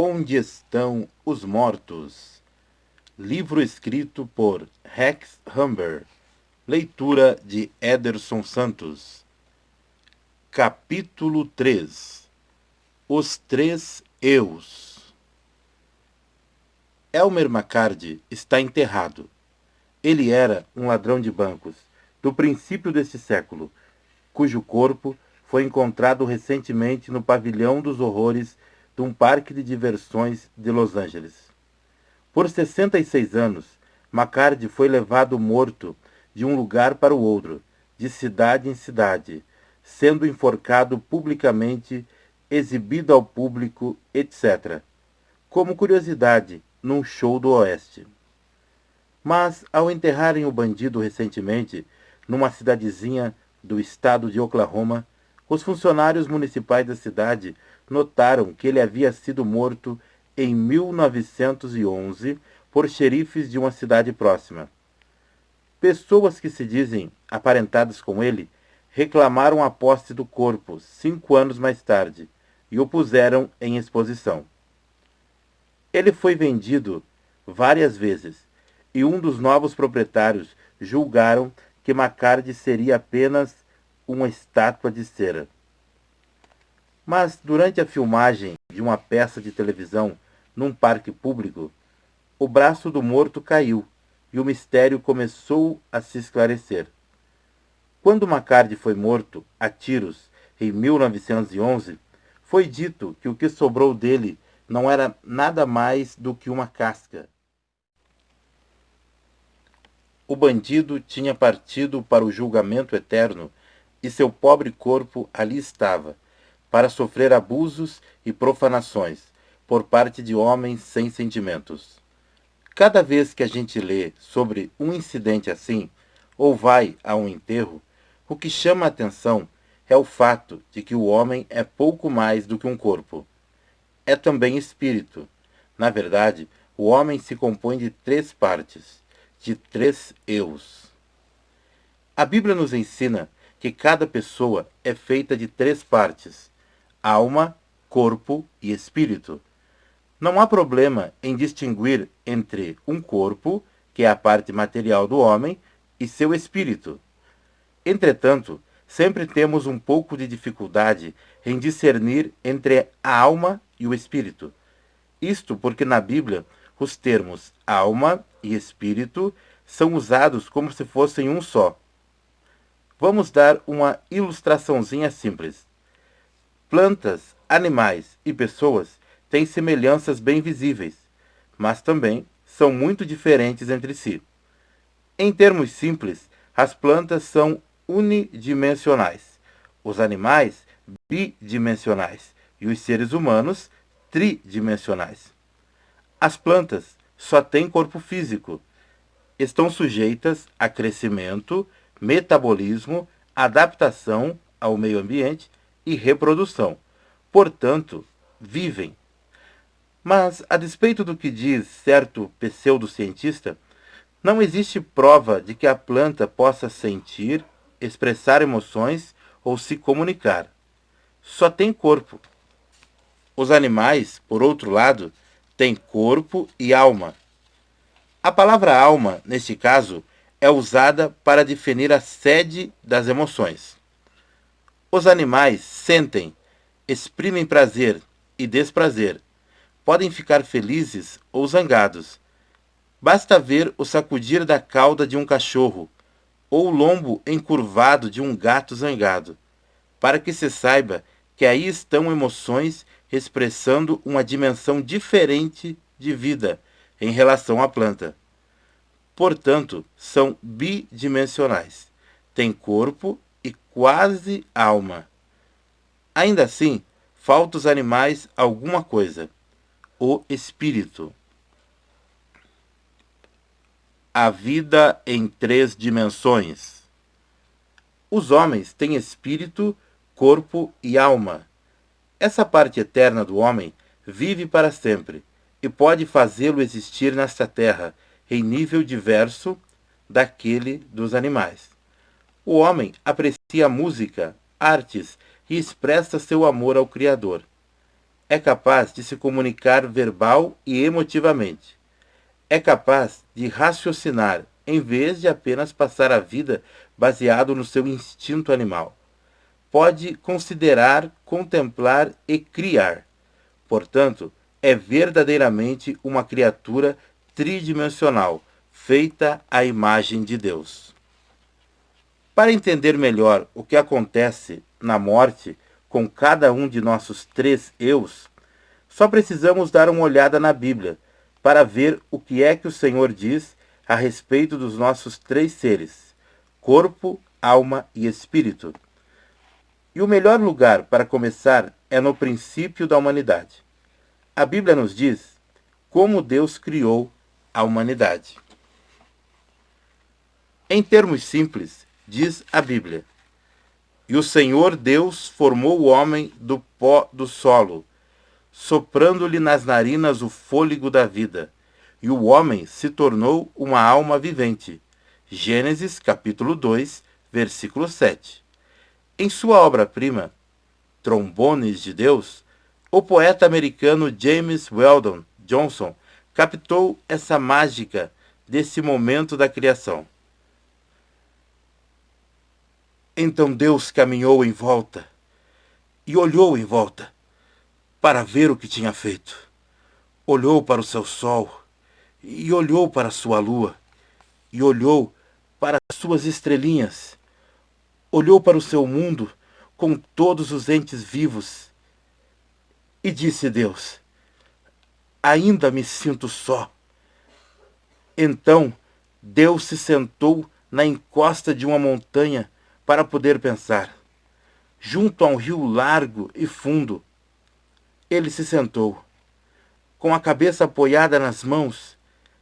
Onde estão os mortos? Livro escrito por Rex Humber. Leitura de Ederson Santos. Capítulo 3. Os três eus. Elmer McCarty está enterrado. Ele era um ladrão de bancos do princípio deste século, cujo corpo foi encontrado recentemente no pavilhão dos horrores de um parque de diversões de Los Angeles. Por 66 anos, McCarty foi levado morto de um lugar para o outro, de cidade em cidade, sendo enforcado publicamente, exibido ao público, etc., como curiosidade, num show do Oeste. Mas, ao enterrarem o bandido recentemente, numa cidadezinha do estado de Oklahoma, os funcionários municipais da cidade notaram que ele havia sido morto em 1911 por xerifes de uma cidade próxima. Pessoas que se dizem aparentadas com ele reclamaram a posse do corpo 5 anos mais tarde e o puseram em exposição. Ele foi vendido várias vezes e um dos novos proprietários julgaram que McCarty seria apenas uma estátua de cera. Mas durante a filmagem de uma peça de televisão num parque público, o braço do morto caiu e o mistério começou a se esclarecer. Quando McCarty foi morto a tiros em 1911, foi dito que o que sobrou dele não era nada mais do que uma casca. O bandido tinha partido para o julgamento eterno e seu pobre corpo ali estava, para sofrer abusos e profanações por parte de homens sem sentimentos. Cada vez que a gente lê sobre um incidente assim, ou vai a um enterro, o que chama a atenção é o fato de que o homem é pouco mais do que um corpo. É também espírito. Na verdade, o homem se compõe de 3 partes, de 3 eus. A Bíblia nos ensina que cada pessoa é feita de 3 partes: alma, corpo e espírito. Não há problema em distinguir entre um corpo, que é a parte material do homem, e seu espírito. Entretanto, sempre temos um pouco de dificuldade em discernir entre a alma e o espírito. Isto porque na Bíblia os termos alma e espírito são usados como se fossem um só. Vamos dar uma ilustraçãozinha simples. Plantas, animais e pessoas têm semelhanças bem visíveis, mas também são muito diferentes entre si. Em termos simples, as plantas são unidimensionais, os animais bidimensionais e os seres humanos tridimensionais. As plantas só têm corpo físico. Estão sujeitas a crescimento, metabolismo, adaptação ao meio ambiente e reprodução. Portanto, vivem. Mas, a despeito do que diz certo pseudocientista, não existe prova de que a planta possa sentir, expressar emoções ou se comunicar. Só tem corpo. Os animais, por outro lado, têm corpo e alma. A palavra alma, neste caso, é usada para definir a sede das emoções. Os animais sentem, exprimem prazer e desprazer. Podem ficar felizes ou zangados. Basta ver o sacudir da cauda de um cachorro ou o lombo encurvado de um gato zangado, para que se saiba que aí estão emoções expressando uma dimensão diferente de vida em relação à planta. Portanto, são bidimensionais. Têm corpo e quase alma. Ainda assim, falta aos animais alguma coisa: o espírito. A vida em 3 dimensões. Os homens têm espírito, corpo e alma. Essa parte eterna do homem vive para sempre e pode fazê-lo existir nesta terra em nível diverso daquele dos animais. O homem aprecia música, artes e expressa seu amor ao Criador. é capaz de se comunicar verbal e emotivamente. É capaz de raciocinar, em vez de apenas passar a vida baseado no seu instinto animal. Pode considerar, contemplar e criar. Portanto, é verdadeiramente uma criatura tridimensional, feita à imagem de Deus. Para entender melhor o que acontece na morte com cada um de nossos três eus, só precisamos dar uma olhada na Bíblia para ver o que é que o Senhor diz a respeito dos nossos três seres: corpo, alma e espírito. E o melhor lugar para começar é no princípio da humanidade. A Bíblia nos diz como Deus criou a humanidade. Em termos simples, diz a Bíblia: E o Senhor Deus formou o homem do pó do solo, soprando-lhe nas narinas o fôlego da vida, e o homem se tornou uma alma vivente. Gênesis capítulo 2, versículo 7. Em sua obra-prima, Trombones de Deus, o poeta americano James Weldon Johnson captou essa mágica desse momento da criação. Então Deus caminhou em volta e olhou em volta para ver o que tinha feito. Olhou para o seu sol e olhou para a sua lua e olhou para as suas estrelinhas. Olhou para o seu mundo com todos os entes vivos e disse Deus: ainda me sinto só. Então Deus se sentou na encosta de uma montanha para poder pensar. Junto a um rio largo e fundo, ele se sentou. Com a cabeça apoiada nas mãos,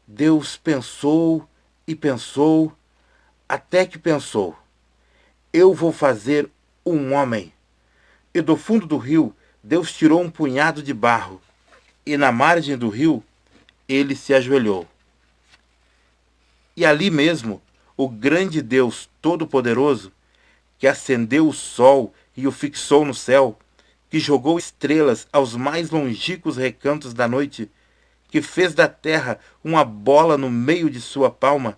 Deus pensou e pensou, até que pensou: eu vou fazer um homem. E do fundo do rio, Deus tirou um punhado de barro, e na margem do rio, ele se ajoelhou. E ali mesmo, o grande Deus Todo-Poderoso, que acendeu o sol e o fixou no céu, que jogou estrelas aos mais longínquos recantos da noite, que fez da terra uma bola no meio de sua palma,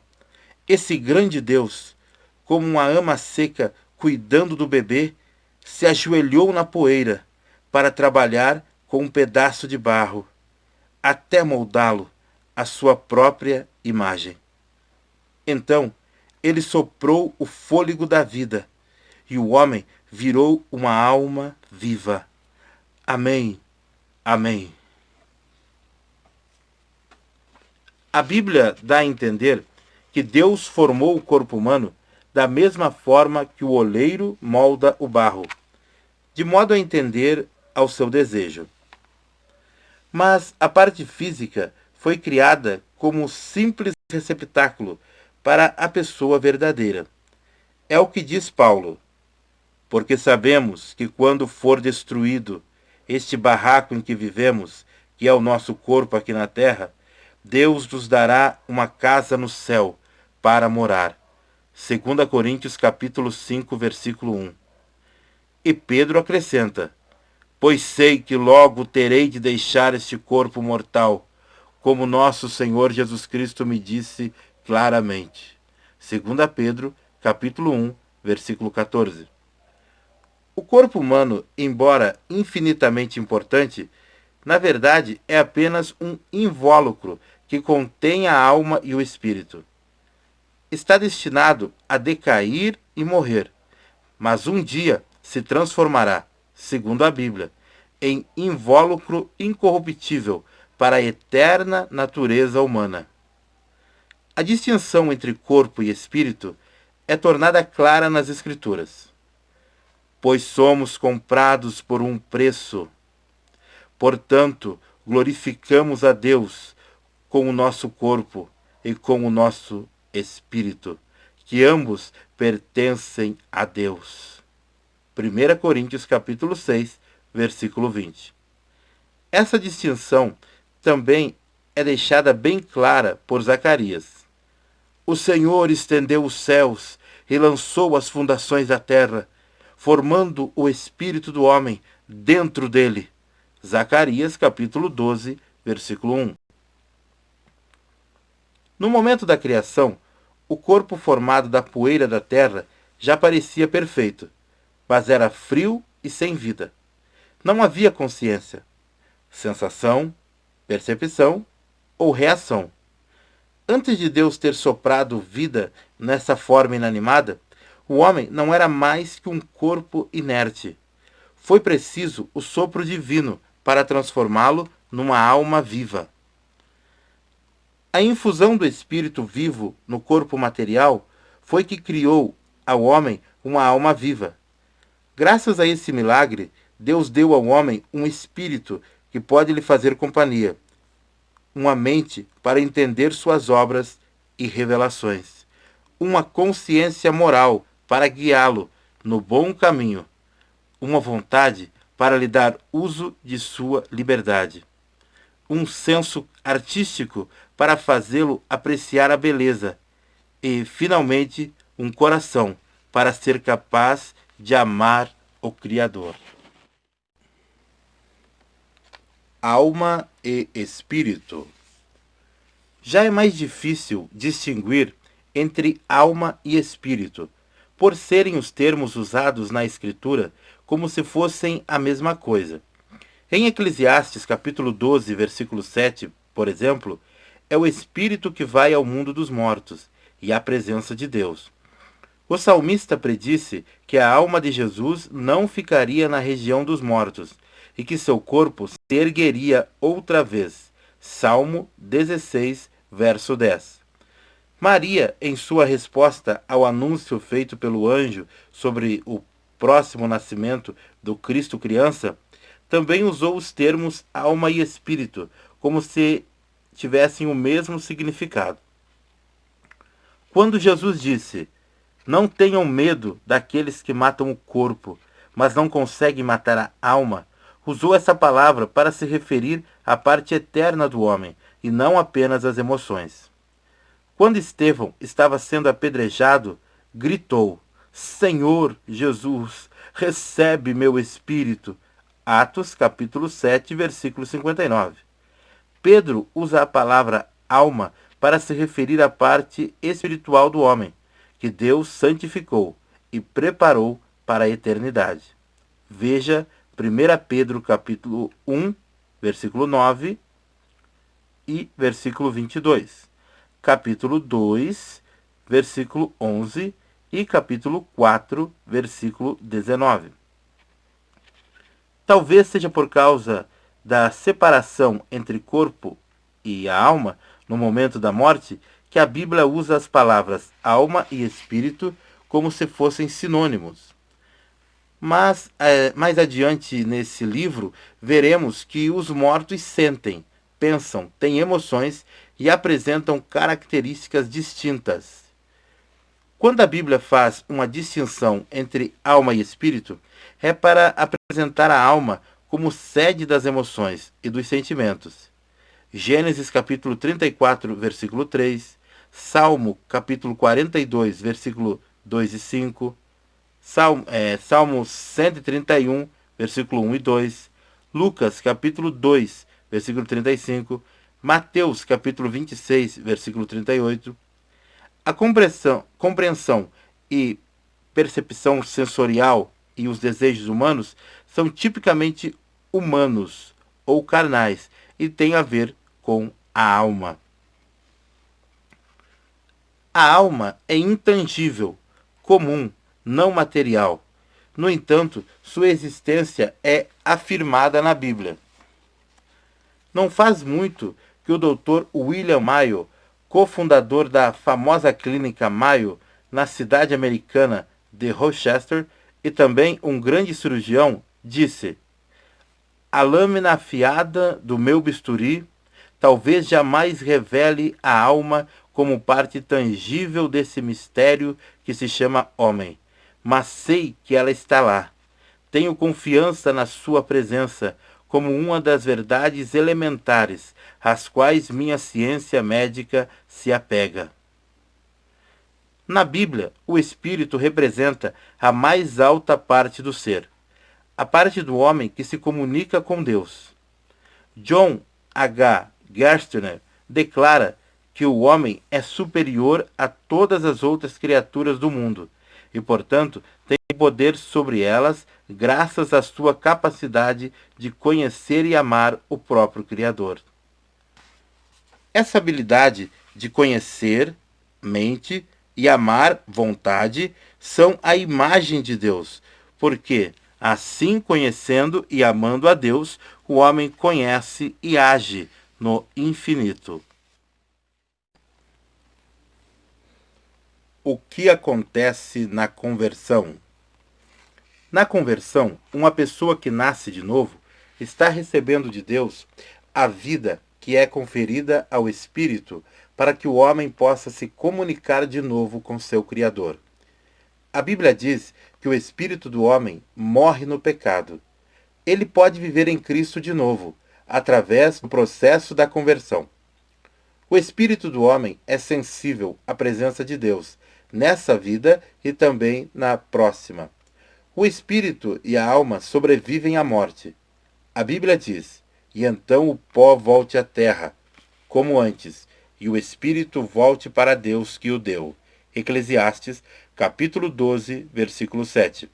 esse grande Deus, como uma ama seca cuidando do bebê, se ajoelhou na poeira para trabalhar com um pedaço de barro, até moldá-lo à sua própria imagem. Então, ele soprou o fôlego da vida, e o homem virou uma alma viva. Amém. Amém. A Bíblia dá a entender que Deus formou o corpo humano da mesma forma que o oleiro molda o barro, de modo a entender ao seu desejo. Mas a parte física foi criada como um simples receptáculo para a pessoa verdadeira. É o que diz Paulo: porque sabemos que quando for destruído este barraco em que vivemos, que é o nosso corpo aqui na terra, Deus nos dará uma casa no céu para morar. 2 Coríntios capítulo 5, versículo 1. E Pedro acrescenta: pois sei que logo terei de deixar este corpo mortal, como nosso Senhor Jesus Cristo me disse claramente. 2 Pedro capítulo 1, versículo 14. O corpo humano, embora infinitamente importante, na verdade é apenas um invólucro que contém a alma e o espírito. Está destinado a decair e morrer, mas um dia se transformará, segundo a Bíblia, em invólucro incorruptível para a eterna natureza humana. A distinção entre corpo e espírito é tornada clara nas Escrituras. Pois somos comprados por um preço. Portanto, glorificamos a Deus com o nosso corpo e com o nosso espírito, que ambos pertencem a Deus. 1 Coríntios capítulo 6, versículo 20. Essa distinção também é deixada bem clara por Zacarias. O Senhor estendeu os céus e lançou as fundações da terra, formando o espírito do homem dentro dele. Zacarias capítulo 12, versículo 1. No momento da criação, o corpo formado da poeira da terra já parecia perfeito, mas era frio e sem vida. Não havia consciência, sensação, percepção ou reação. Antes de Deus ter soprado vida nessa forma inanimada, o homem não era mais que um corpo inerte. Foi preciso o sopro divino para transformá-lo numa alma viva. A infusão do espírito vivo no corpo material foi que criou ao homem uma alma viva. Graças a esse milagre, Deus deu ao homem um espírito que pode lhe fazer companhia, uma mente para entender suas obras e revelações, uma consciência moral para guiá-lo no bom caminho, uma vontade para lhe dar uso de sua liberdade, um senso artístico para fazê-lo apreciar a beleza e, finalmente, um coração para ser capaz de amar o Criador. Alma e espírito. Já é mais difícil distinguir entre alma e espírito, por serem os termos usados na Escritura como se fossem a mesma coisa. Em Eclesiastes capítulo 12, versículo 7, por exemplo, é o espírito que vai ao mundo dos mortos e à presença de Deus. O salmista predisse que a alma de Jesus não ficaria na região dos mortos e que seu corpo se ergueria outra vez. Salmo 16, verso 10. Maria, em sua resposta ao anúncio feito pelo anjo sobre o próximo nascimento do Cristo criança, também usou os termos alma e espírito, como se tivessem o mesmo significado. Quando Jesus disse: "Não tenham medo daqueles que matam o corpo, mas não conseguem matar a alma", usou essa palavra para se referir à parte eterna do homem, e não apenas às emoções. Quando Estevão estava sendo apedrejado, gritou: "Senhor Jesus, recebe meu espírito." Atos capítulo 7, versículo 59. Pedro usa a palavra alma para se referir à parte espiritual do homem, que Deus santificou e preparou para a eternidade. Veja 1 Pedro capítulo 1, versículo 9 e versículo 22. Capítulo 2, versículo 11 e capítulo 4, versículo 19. Talvez seja por causa da separação entre corpo e a alma no momento da morte que a Bíblia usa as palavras alma e espírito como se fossem sinônimos. Mas, mais adiante nesse livro, veremos que os mortos sentem, pensam, têm emoções e apresentam características distintas. Quando a Bíblia faz uma distinção entre alma e espírito, é para apresentar a alma como sede das emoções e dos sentimentos. Gênesis capítulo 34, versículo 3, Salmo capítulo 42, versículo 2 e 5, Salmo 131, versículo 1 e 2, Lucas capítulo 2, versículo 35, Mateus capítulo 26, versículo 38. A compreensão e percepção sensorial e os desejos humanos são tipicamente humanos ou carnais e têm a ver com a alma. A alma é intangível, comum, não material. No entanto, sua existência é afirmada na Bíblia. Não faz muito que o Dr. William Mayo, cofundador da famosa clínica Mayo na cidade americana de Rochester e também um grande cirurgião, disse: "A lâmina afiada do meu bisturi talvez jamais revele a alma como parte tangível desse mistério que se chama homem, mas sei que ela está lá. Tenho confiança na sua presença como uma das verdades elementares às quais minha ciência médica se apega." Na Bíblia, o espírito representa a mais alta parte do ser. a parte do homem que se comunica com Deus. John H. Gerstner declara que o homem é superior a todas as outras criaturas do mundo e, portanto, tem poder sobre elas graças à sua capacidade de conhecer e amar o próprio Criador. Essa habilidade de conhecer, mente, e amar, vontade, são a imagem de Deus, porque, assim conhecendo e amando a Deus, o homem conhece e age no infinito. O que acontece na conversão? Na conversão, uma pessoa que nasce de novo está recebendo de Deus a vida que é conferida ao Espírito para que o homem possa se comunicar de novo com seu Criador. A Bíblia diz que o espírito do homem morre no pecado. Ele pode viver em Cristo de novo, através do processo da conversão. O espírito do homem é sensível à presença de Deus, nessa vida e também na próxima. O espírito e a alma sobrevivem à morte. A Bíblia diz: "E então o pó volte à terra, como antes, e o espírito volte para Deus que o deu." Eclesiastes, capítulo 12, versículo 7.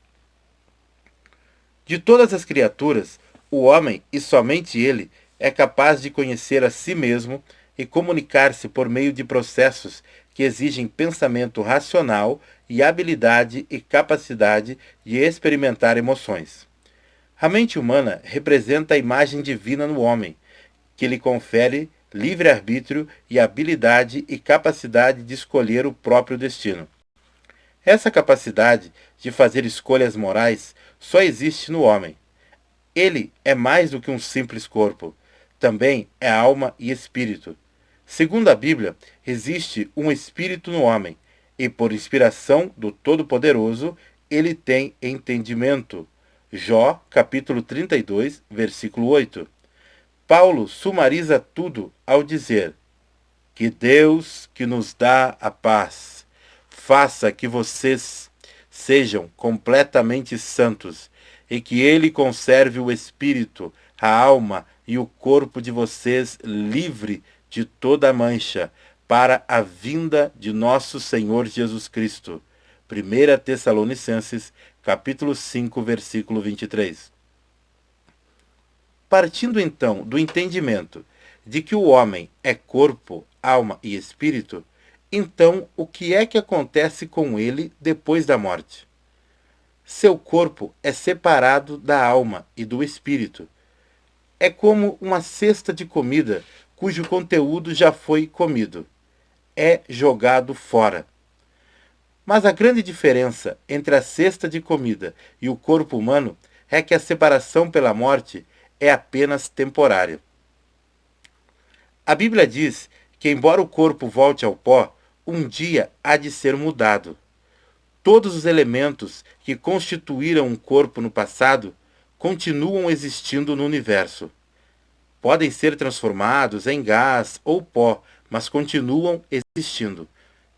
De todas as criaturas, o homem, e somente ele, é capaz de conhecer a si mesmo e comunicar-se por meio de processos que exigem pensamento racional e habilidade e capacidade de experimentar emoções. A mente humana representa a imagem divina no homem, que lhe confere livre-arbítrio e habilidade e capacidade de escolher o próprio destino. Essa capacidade de fazer escolhas morais só existe no homem. Ele é mais do que um simples corpo. Também é alma e espírito. Segundo a Bíblia, existe um espírito no homem, e por inspiração do Todo-Poderoso, ele tem entendimento. Jó, capítulo 32, versículo 8. Paulo sumariza tudo ao dizer: "Que Deus, que nos dá a paz, faça que vocês sejam completamente santos, e que Ele conserve o espírito, a alma e o corpo de vocês livre de toda mancha, para a vinda de nosso Senhor Jesus Cristo." 1 Tessalonicenses, capítulo 5, versículo 23. Partindo então do entendimento de que o homem é corpo, alma e espírito, então o que é que acontece com ele depois da morte? Seu corpo é separado da alma e do espírito. É como uma cesta de comida cujo conteúdo já foi comido. É jogado fora. Mas a grande diferença entre a cesta de comida e o corpo humano é que a separação pela morte é apenas temporária. A Bíblia diz que, embora o corpo volte ao pó, um dia há de ser mudado. Todos os elementos que constituíram um corpo no passado continuam existindo no universo. Podem ser transformados em gás ou pó, mas continuam existindo.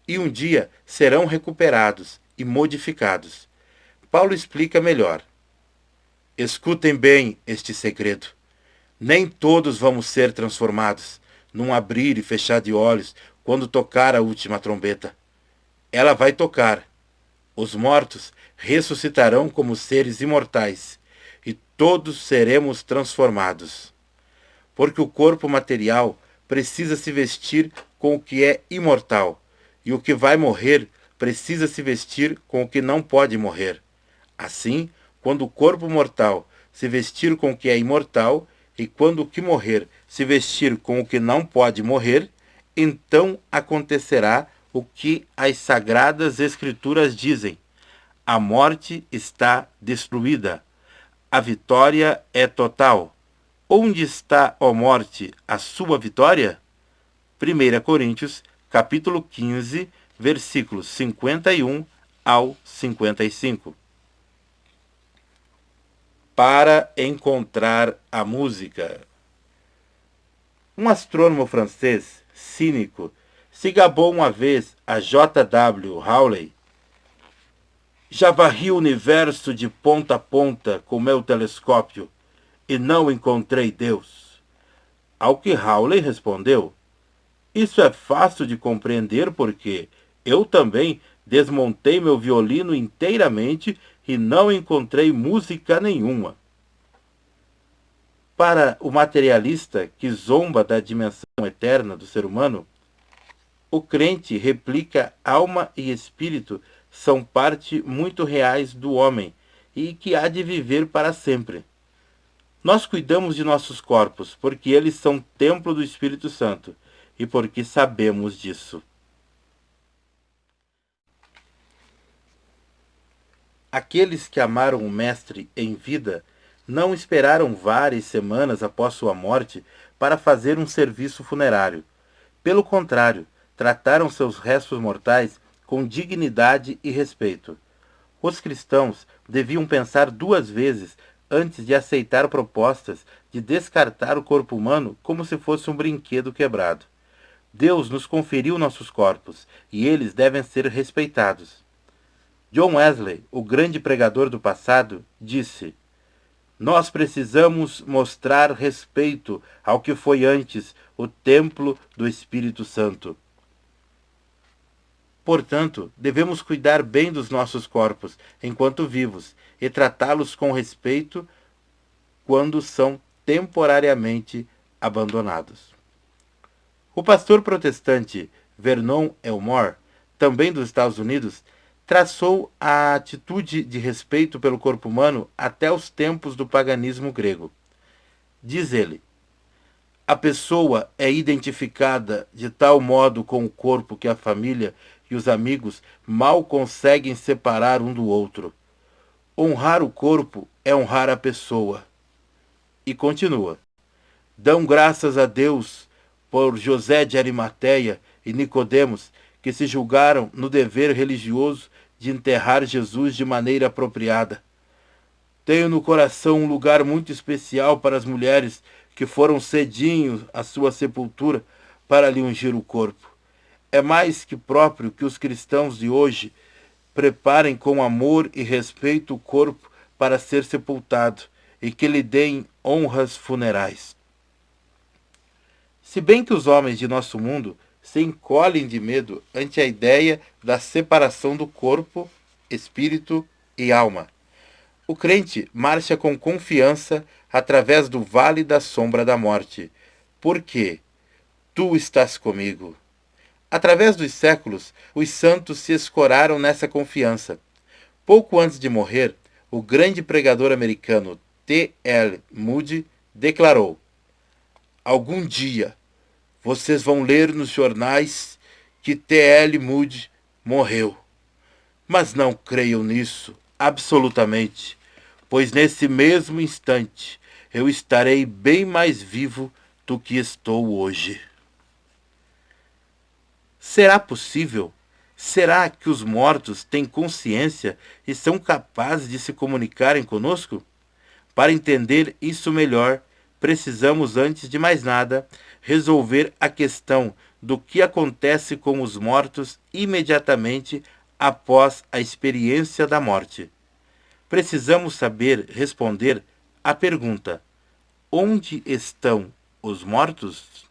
E um dia serão recuperados e modificados. Paulo explica melhor. Escutem bem este segredo. Nem todos vamos ser transformados num abrir e fechar de olhos quando tocar a última trombeta. Ela vai tocar. Os mortos ressuscitarão como seres imortais e todos seremos transformados. Porque o corpo material precisa se vestir com o que é imortal e o que vai morrer precisa se vestir com o que não pode morrer. Assim, quando o corpo mortal se vestir com o que é imortal, e quando o que morrer se vestir com o que não pode morrer, então acontecerá o que as Sagradas Escrituras dizem: a morte está destruída, a vitória é total. Onde está, ó morte, a sua vitória? 1 Coríntios, capítulo 15, versículos 51 ao 55. Para encontrar a música. Um astrônomo francês, cínico, se gabou uma vez a J.W. Rowley Já varri o universo de ponta a ponta com meu telescópio e não encontrei Deus. Ao que Hawley respondeu: isso é fácil de compreender porque eu também desmontei meu violino inteiramente e não encontrei música nenhuma. Para o materialista que zomba da dimensão eterna do ser humano, o crente replica alma e espírito são parte muito reais do homem e que há de viver para sempre. Nós cuidamos de nossos corpos porque eles são templo do Espírito Santo e porque sabemos disso. Aqueles que amaram o Mestre em vida não esperaram várias semanas após sua morte para fazer um serviço funerário. Pelo contrário, trataram seus restos mortais com dignidade e respeito. Os cristãos deviam pensar duas vezes antes de aceitar propostas de descartar o corpo humano como se fosse um brinquedo quebrado. Deus nos conferiu nossos corpos e eles devem ser respeitados. John Wesley, o grande pregador do passado, disse: nós precisamos mostrar respeito ao que foi antes o templo do Espírito Santo. Portanto, devemos cuidar bem dos nossos corpos enquanto vivos e tratá-los com respeito quando são temporariamente abandonados. O pastor protestante Vernon Elmore, também dos Estados Unidos, traçou a atitude de respeito pelo corpo humano até os tempos do paganismo grego. Diz ele: a pessoa é identificada de tal modo com o corpo que a família e os amigos mal conseguem separar um do outro. Honrar o corpo é honrar a pessoa. E continua: dão graças a Deus por José de Arimateia e Nicodemos, que se julgaram no dever religioso de enterrar Jesus de maneira apropriada. Tenho no coração um lugar muito especial para as mulheres que foram cedinho à sua sepultura para lhe ungir o corpo. É mais que próprio que os cristãos de hoje preparem com amor e respeito o corpo para ser sepultado e que lhe deem honras funerais. Se bem que os homens de nosso mundo se encolhem de medo ante a ideia da separação do corpo, espírito e alma, o crente marcha com confiança através do vale da sombra da morte, porque tu estás comigo. Através dos séculos, os santos se escoraram nessa confiança. Pouco antes de morrer, o grande pregador americano T. L. Moody declarou: algum dia vocês vão ler nos jornais que T. L. Moody morreu. Mas não creiam nisso, absolutamente, pois nesse mesmo instante eu estarei bem mais vivo do que estou hoje. Será possível? Será que os mortos têm consciência e são capazes de se comunicarem conosco? Para entender isso melhor, precisamos, antes de mais nada, resolver a questão do que acontece com os mortos imediatamente após a experiência da morte. Precisamos saber responder à pergunta: onde estão os mortos?